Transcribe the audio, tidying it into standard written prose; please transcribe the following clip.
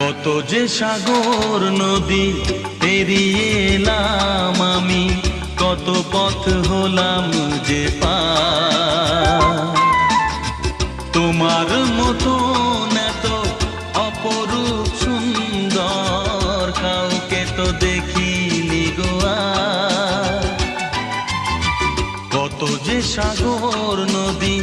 কত যে সাগর নদী পেরিয়ে এলাম আমি, কত পথ হলাম যে পার। তোমার মতো এত অপরূপ সুন্দর কাউকে তো দেখিনি গো আর। কত যে সাগর নদী